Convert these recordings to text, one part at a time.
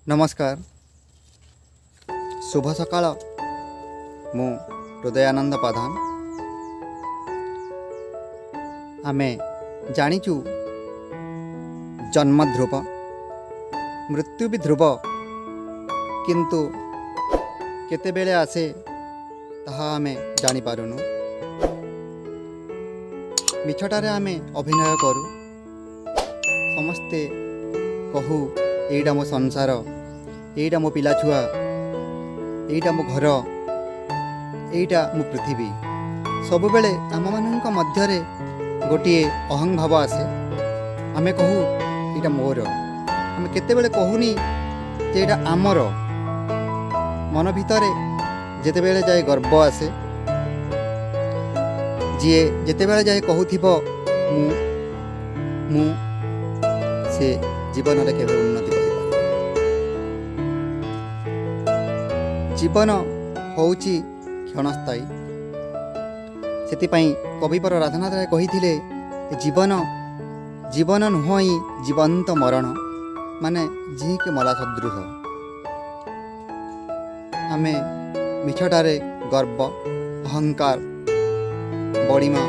नमस्कार। शुभ सकाळ। मु हृदयानंद प्रधान। आमे जानिचु जन्म ध्रुव, मृत्यु भी ध्रुव, किंतु केतेबेले आसे ताहा आमे जानी पारुनु। मिछटारे आमे अभिनय करू, समस्ते कहू एइडा मो संसार, एइडा मो पिला छुआ, एइडा मो घर, एइडा मो पृथ्वी। सब बेले आम मानक मध्यरे गोटिए अहं भाव आसे। आमे कहू एइडा मोर, आमे केतेबेले कहूनी जे एइडा आमर। मन भितरे जेतेबेले जाए गर्व आसे, जी जेतेबेले जाए कहूथिबो मु मु से जीवन रे केबे उन्नति करि पारे। जीवन होउची क्षणस्थायी। सेतिपाई कविपर राधानाथ राय कहिथिले जीवन जीवन नुहई जीवंत मरण, माने जी के मला सदृश। आमे मिछटारे गर्व अहंकार बड़ीमा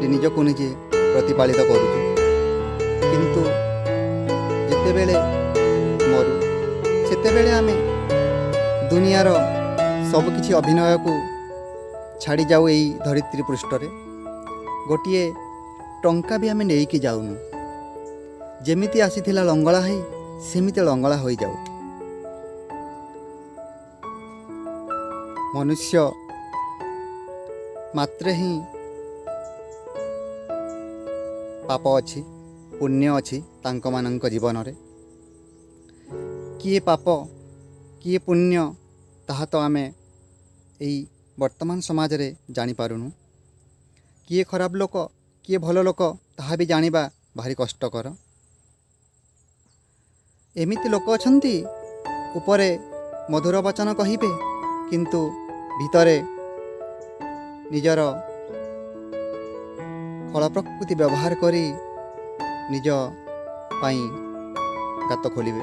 निजको निजे प्रतिपालित करूँ, किंतु जेतेबेले मरु सेतेबेले आमे दुनियार सबकिछि अभिनय को छाड़ी जाऊ। एई धरित्री पृष्ठरे गोटिए टंका भी आमे नेइकी जाऊनु। जेमिति आसीथिला लंगड़ा है सेमिति लंगड़ा होई जाऊ। मनुष्य मात्रे ही पाप अछि पुण्य अछि तांक मानंक जीवन रे। किए पाप किए पुण्य ताहा तो आमे एई वर्तमान समाज रे जानी पारुनु। किए खराब लोक किए भल लोक ताहा भी जानिबा भारी कष्टकर। एमिति लोक अछंती उपरे मधुर वचन कहिबे, किंतु भितरे निजर खल प्रकृति व्यवहार करी निज पाई गात खोलिबे।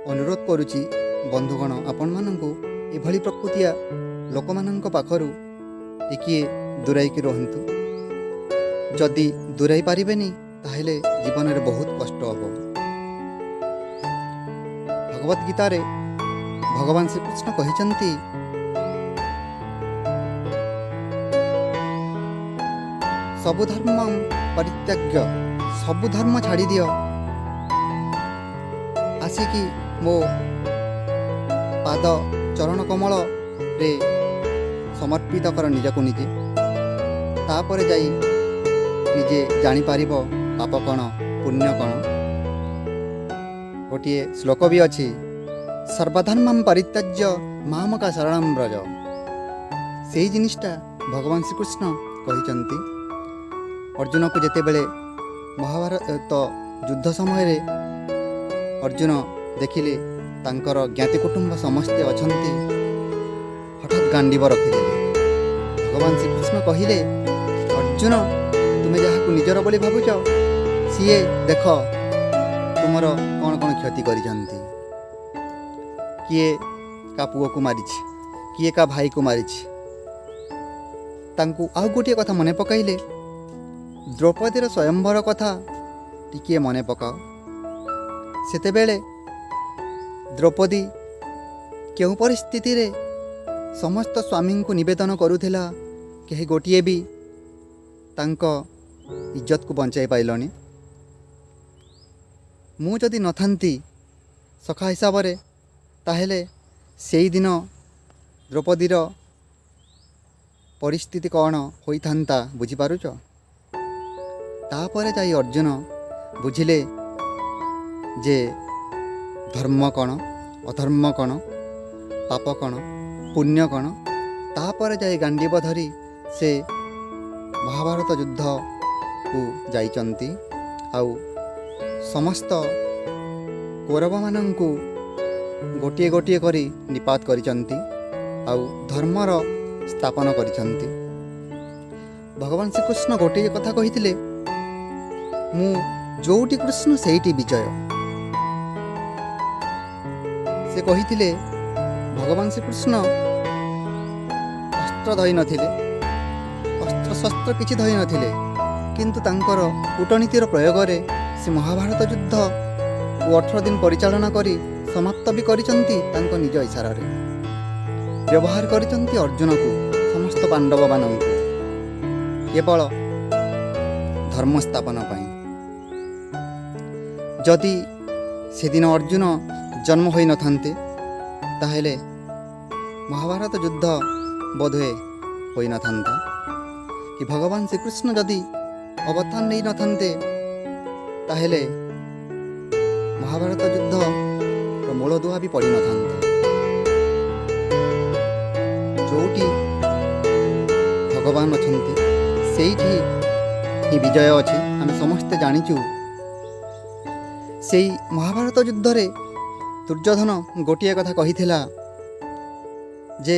अनुरोध करुची बंधुगण, आपण मानंकु एभली प्रकृतिया लोक मानंक पाखरु टिकिए दूराइकी रहंतु। जदि दूराई पारिबेनी ताहेले जीवन रे बहुत कष्ट हबो। भगवत गीता रे भगवान श्री कृष्ण कहिचंती सबु धर्म परित्याज्य, सबु धर्म छाड़ी दियो, आसिकी मो पाद चरण कमल रे समर्पित कर निजको निजे। तापरे जाई निजे जानी पारिबो पाप कण पुण्य कण। गोटिए श्लोक भी अछि, सर्वधर्मं परित्याज्य मामका शरणं व्रज। सेही जिनिसटा भगवान श्रीकृष्ण कहिचंती। अर्जुन को जेतेबेले महाभारत युद्ध समय रे अर्जुन देखिले तांकर ज्ञाति कुटुंब समस्ते अछंती, हठात गांडीव रखिदेले। भगवान श्रीकृष्ण कहिले, अर्जुन तुमे जहाकु निजर बोली भाबुच सीए देख तुमर कौन कौन क्षति करिजंती। किए का पुओ को मारिछि, किए का भाई को मारिछि। तांकु आउ गोटिए कथा मने पकाइले, द्रौपदीर स्वयंवर कथा टिकिए मने पकाओ। सेतेबेले द्रौपदी केउ परिस्थिति रे समस्त स्वामी को निवेदन करुथिला, केही गोटिए भी तांक इज्जत को बंचाई पाइलनी। मु जदि नथांती सखा हिसाब रे ताहेले सेई दिन द्रौपदीर परिस्थिति कौन होई थांता बुझी पारुच। तापरे जाई अर्जुन बुझिले जे धर्म कण अधर्म कण पाप कण पुण्य कण। तापरे जाई गांडीव धरी से महाभारत युद्ध को जाइचंती। आउ समस्त कौरव मानंकु गोटिए गोटिए करी निपात करिचंती, आउ धर्मर स्थापन करिचंती। भगवान श्रीकृष्ण गोटिए कथा कहिथिले, मु जोटी कृष्ण सेठी विजय। ସେ କହିଥିଲେ ଭଗବାନ ଶ୍ରୀକୃଷ୍ଣ ଅସ୍ତ୍ର ଧରି ନଥିଲେ, ଅସ୍ତ୍ରଶସ୍ତ୍ର କିଛି ଧରି ନଥିଲେ, କିନ୍ତୁ ତାଙ୍କର କୂଟନୀତିର ପ୍ରୟୋଗରେ ସେ ମହାଭାରତ ଯୁଦ୍ଧ 18 ଦିନ ପରିଚାଳନା କରି ସମାପ୍ତ ବି କରିଛନ୍ତି। ତାଙ୍କ ନିଜ ଇଶାରାରେ ବ୍ୟବହାର କରିଛନ୍ତି ଅର୍ଜୁନକୁ, ସମସ୍ତ ପାଣ୍ଡବମାନଙ୍କୁ କେବଳ ଧର୍ମ ସ୍ଥାପନ ପାଇଁ। ଯଦି ସେଦିନ ଅର୍ଜୁନ ଜନ୍ମ ହୋଇନଥାନ୍ତେ ତାହେଲେ ମହାଭାରତ ଯୁଦ୍ଧ ବୋଧହୁଏ ହୋଇନଥାନ୍ତା, କି ଭଗବାନ ଶ୍ରୀକୃଷ୍ଣ ଯଦି ଅବତାର ନେଇନଥାନ୍ତେ ତାହେଲେ ମହାଭାରତ ଯୁଦ୍ଧର ମୂଳଦୁଆ ବି ପଡ଼ିନଥାନ୍ତା। ଯେଉଁଠି ଭଗବାନ ଅଛନ୍ତି ସେଇଠି ହିଁ ବିଜୟ ଅଛି, ଆମେ ସମସ୍ତେ ଜାଣିଛୁ। ସେଇ ମହାଭାରତ ଯୁଦ୍ଧରେ ଦୁର୍ଯ୍ୟୋଧନ ଗୋଟିଏ କଥା କହିଥିଲା ଯେ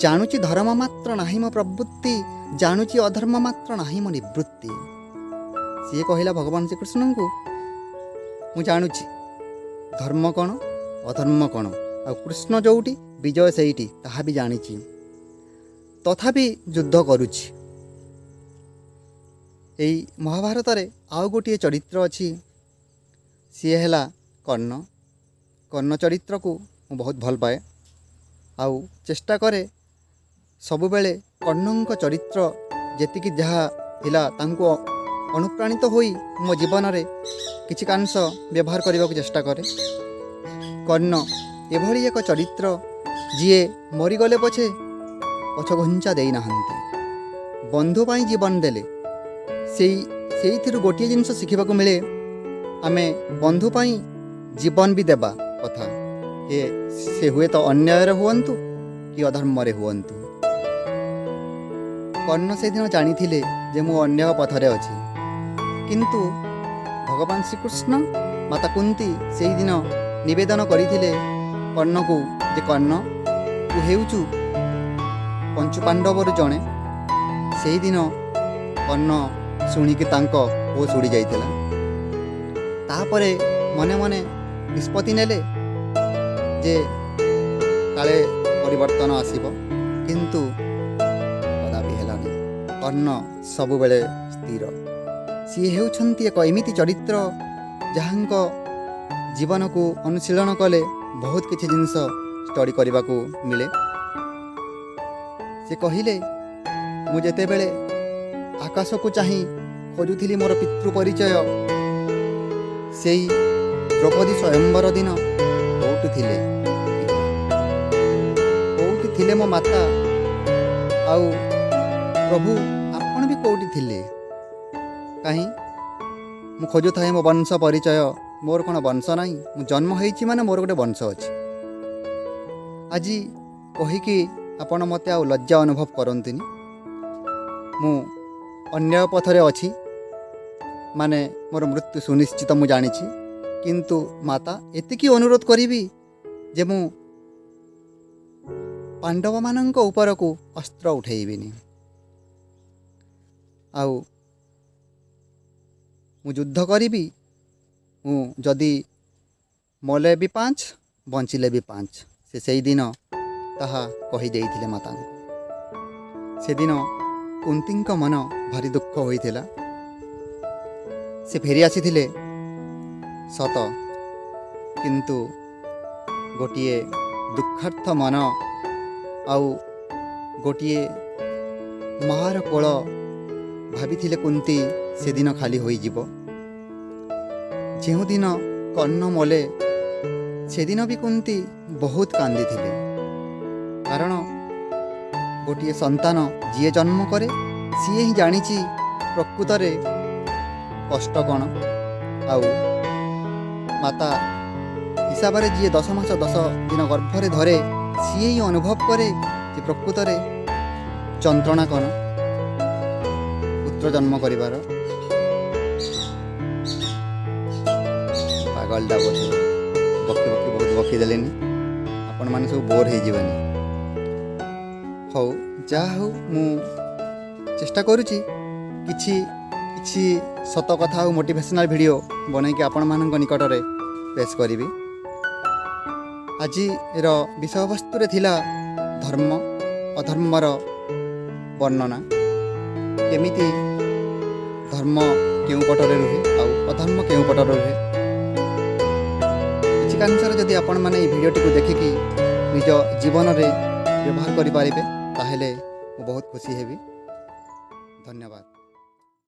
ଜାଣୁଛି ଧର୍ମ ମାତ୍ର ନାହିଁ ମୋ ପ୍ରବୃତ୍ତି, ଜାଣୁଛି ଅଧର୍ମ ମାତ୍ର ନାହିଁ ମୋ ନିବୃତ୍ତି। ସିଏ କହିଲା ଭଗବାନ ଶ୍ରୀକୃଷ୍ଣଙ୍କୁ, ମୁଁ ଜାଣୁଛି ଧର୍ମ କ'ଣ ଅଧର୍ମ କ'ଣ, ଆଉ କୃଷ୍ଣ ଯେଉଁଠି ବିଜୟ ସେଇଠି, ତାହା ବି ଜାଣିଛି, ତଥାପି ଯୁଦ୍ଧ କରୁଛି। ଏଇ ମହାଭାରତରେ ଆଉ ଗୋଟିଏ ଚରିତ୍ର ଅଛି, ସିଏ ହେଲା କର୍ଣ୍ଣ। କର୍ଣ୍ଣ ଚରିତ୍ରକୁ ମୁଁ ବହୁତ ଭଲ ପାଏ, ଆଉ ଚେଷ୍ଟା କରେ ସବୁବେଳେ କର୍ଣ୍ଣଙ୍କ ଚରିତ୍ର ଯେତିକି ଯାହା ଥିଲା ତାଙ୍କୁ ଅନୁପ୍ରାଣିତ ହୋଇ ମୋ ଜୀବନରେ କିଛି କାଂଶ ବ୍ୟବହାର କରିବାକୁ ଚେଷ୍ଟା କରେ। କର୍ଣ୍ଣ ଏଭଳି ଏକ ଚରିତ୍ର ଯିଏ ମରିଗଲେ ପଛେ ପଛଘୁଞ୍ଚା ଦେଇନାହାନ୍ତି, ବନ୍ଧୁ ପାଇଁ ଜୀବନ ଦେଲେ। ସେଇଥିରୁ ଗୋଟିଏ ଜିନିଷ ଶିଖିବାକୁ ମିଳେ, ଆମେ ବନ୍ଧୁ ପାଇଁ ଜୀବନ ବି ଦେବା କଥା, ସେ ହୁଏତ ଅନ୍ୟାୟରେ ହୁଅନ୍ତୁ କି ଅଧର୍ମରେ ହୁଅନ୍ତୁ। କର୍ଣ୍ଣ ସେଦିନ ଜାଣିଥିଲେ ଯେ ମୁଁ ଅନ୍ୟାୟ ପଥରେ ଅଛି, କିନ୍ତୁ ଭଗବାନ ଶ୍ରୀକୃଷ୍ଣ ମାତା କୁନ୍ତୀ ସେହିଦିନ ନିବେଦନ କରିଥିଲେ କର୍ଣ୍ଣକୁ ଯେ କର୍ଣ୍ଣ ତୁ ହେଉଛୁ ପଞ୍ଚୁପାଣ୍ଡବରୁ ଜଣେ। ସେହିଦିନ କର୍ଣ୍ଣ ଶୁଣିକି ତାଙ୍କ ହୋସ ଉଡ଼ି ଯାଇଥିଲା। ତାପରେ ମନେ ମନେ ନିଷ୍ପତ୍ତି ନେଲେ ଯେ କାଳେ ପରିବର୍ତ୍ତନ ଆସିବ, କିନ୍ତୁ କଦାପି ହେଲାନି। କର୍ଣ୍ଣ ସବୁବେଳେ ସ୍ଥିର। ସିଏ ହେଉଛନ୍ତି ଏକ ଏମିତି ଚରିତ୍ର ଯାହାଙ୍କ ଜୀବନକୁ ଅନୁଶୀଳନ କଲେ ବହୁତ କିଛି ଜିନିଷ ଷ୍ଟଡି କରିବାକୁ ମିଳେ। ସେ କହିଲେ, ମୁଁ ଯେତେବେଳେ ଆକାଶକୁ ଚାହିଁ ଖୋଜୁଥିଲି ମୋର ପିତୃ ପରିଚୟ, ସେଇ ଦ୍ରୌପଦୀ ସ୍ୱୟଂବର ଦିନ କୋଉଠି ଥିଲେ, କୋଉଠି ଥିଲେ ମୋ ମାତା, ଆଉ ପ୍ରଭୁ ଆପଣ ବି କୋଉଠି ଥିଲେ? କାହିଁ ମୁଁ ଖୋଜୁଥାଏ ମୋ ବଂଶ ପରିଚୟ। ମୋର କ'ଣ ବଂଶ ନାହିଁ? ମୁଁ ଜନ୍ମ ହେଇଛି ମାନେ ମୋର ଗୋଟେ ବଂଶ ଅଛି। ଆଜି କହିକି ଆପଣ ମୋତେ ଆଉ ଲଜ୍ଜା ଅନୁଭବ କରନ୍ତୁନି। ମୁଁ ଅନ୍ୟାୟ ପଥରେ ଅଛି, ମାନେ ମୋର ମୃତ୍ୟୁ ସୁନିଶ୍ଚିତ ମୁଁ ଜାଣିଛି, କିନ୍ତୁ ମାତା ଏତିକି ଅନୁରୋଧ କରିବି ଯେ ମୁଁ ପାଣ୍ଡବମାନଙ୍କ ଉପରକୁ ଅସ୍ତ୍ର ଉଠେଇବିନି, ଆଉ ମୁଁ ଯୁଦ୍ଧ କରିବି। ମୁଁ ଯଦି ମଲେ ବି 5 ବଞ୍ଚିଲେ ବି 5। ସେ ସେଇଦିନ ତାହା କହିଦେଇଥିଲେ ମାତାଙ୍କୁ। ସେଦିନ କୁନ୍ତୀଙ୍କ ମନ ଭାରି ଦୁଃଖ ହୋଇଥିଲା। ସେ ଫେରି ଆସିଥିଲେ ସତ, କିନ୍ତୁ ଗୋଟିଏ ଦୁଃଖାର୍ଥ ମନ ଆଉ ଗୋଟିଏ ମାଆର କୋଳ ଭାବିଥିଲେ କୁନ୍ତୀ ସେଦିନ ଖାଲି ହୋଇଯିବ। ଯେଉଁଦିନ କର୍ଣ୍ଣ ମଲେ ସେଦିନ ବି କୁନ୍ତୀ ବହୁତ କାନ୍ଦିଥିଲେ, କାରଣ ଗୋଟିଏ ସନ୍ତାନ ଯିଏ ଜନ୍ମ କରେ ସିଏ ହିଁ ଜାଣିଛି ପ୍ରକୃତରେ କଷ୍ଟ କ'ଣ, ଆଉ ମାତା ହିସାବରେ ଯିଏ 10 ମାସ 10 ଦିନ ଗର୍ଭରେ ଧରେ ସିଏ ହିଁ ଅନୁଭବ କରେ ଯେ ପ୍ରକୃତରେ ଯନ୍ତ୍ରଣା କ'ଣ ପୁତ୍ର ଜନ୍ମ କରିବାର। ପାଗଳଟା ବୋଧେ ବକି ବହୁତ ବକି ଦେଲେନି, ଆପଣମାନେ ସବୁ ବୋର୍ ହେଇଯିବେନି। ହଉ, ଯାହା ହଉ, ମୁଁ ଚେଷ୍ଟା କରୁଛି କିଛି ସତ କଥା ଆଉ ମୋଟିଭେସନାଲ୍ ଭିଡ଼ିଓ ବନେଇକି ଆପଣମାନଙ୍କ ନିକଟରେ ପେଶ କରିବି। ଆଜିର ବିଷୟବସ୍ତୁରେ ଥିଲା ଧର୍ମ ଅଧର୍ମର ବର୍ଣ୍ଣନା, କେମିତି ଧର୍ମ କେଉଁ ପଟରେ ରୁହେ ଆଉ ଅଧର୍ମ କେଉଁ ପଟରେ ରୁହେ। କିଛିକାଂଶରେ ଯଦି ଆପଣମାନେ ଏହି ଭିଡ଼ିଓଟିକୁ ଦେଖିକି ନିଜ ଜୀବନରେ ବ୍ୟବହାର କରିପାରିବେ ତାହେଲେ ମୁଁ ବହୁତ ଖୁସି ହେବି। ଧନ୍ୟବାଦ।